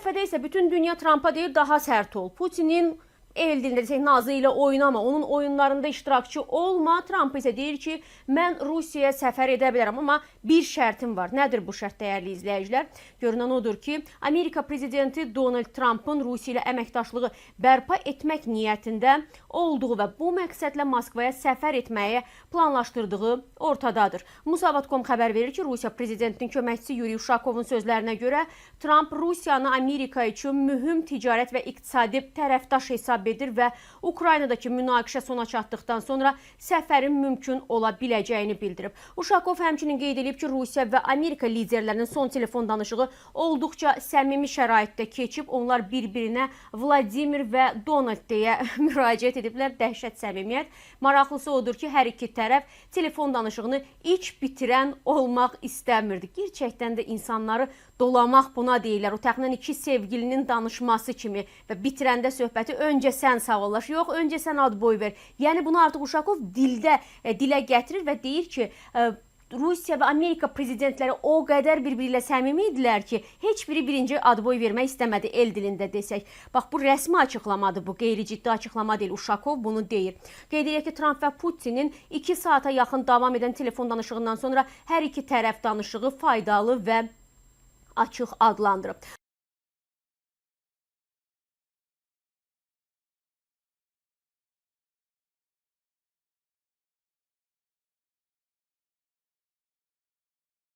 dəfədə isə bütün dünya Trampa deyir daha sərt ol. Putinin el dilində desək nazı ilə oynama, onun oyunlarında iştirakçı olma. Trump isə deyir ki, mən Rusiyaya səfər edə bilərəm, amma bir şərtim var. Nədir bu şərt, dəyərli izləyicilər? Görünən odur ki, Amerika prezidenti Donald Trump'ın Rusiya ilə əməkdaşlığı bərpa etmək niyyətində olduğu və bu məqsədlə Moskvaya səfər etməyə planlaşdırdığı ortadadır. Musavat.com xəbər verir ki, Rusiya prezidentinin köməkçisi Yuri Uşakovun sözlərinə görə Trump Rusiyanı Amerika üçün mühüm ticarət və iqtisadi tərəfdaş hesab edir və Ukraynadakı münaqişə sona çatdıqdan sonra səfərin mümkün ola biləcəyini bildirib. Uşakov həmçinin qeyd edib ki, Rusiya və Amerika liderlərinin son telefon danışığı olduqca səmimi şəraitdə keçib. Onlar bir-birinə Vladimir və Donald deyə müraciət ediblər. Dəhşət səmimiyyət. Maraqlısı odur ki, hər iki tərəf telefon danışığını iç bitirən olmaq istəmirdi. Gerçəkdən də insanları dolamaq buna deyirlər. O təxminən iki sevgilinin danışması kimi və bitirəndə söhbəti öncə sən sağolaş, yox, öncə sən ad boy ver. Yəni bunu artıq Uşakov dilə gətirir və deyir ki, Rusiya və Amerika prezidentləri o qədər bir-biri ilə səmimi idilər ki, heç biri birinci ad boy vermək istəmədi el dilində desək. Bax, bu rəsmi açıqlamadır, bu qeyri-ciddi açıqlama deyil. Uşakov bunu deyir. Qeyd edək ki, Trump və Putinin 2 saata yaxın davam edən telefon danışığından sonra hər iki tərəf danışığı faydalı və açıq adlandırıb.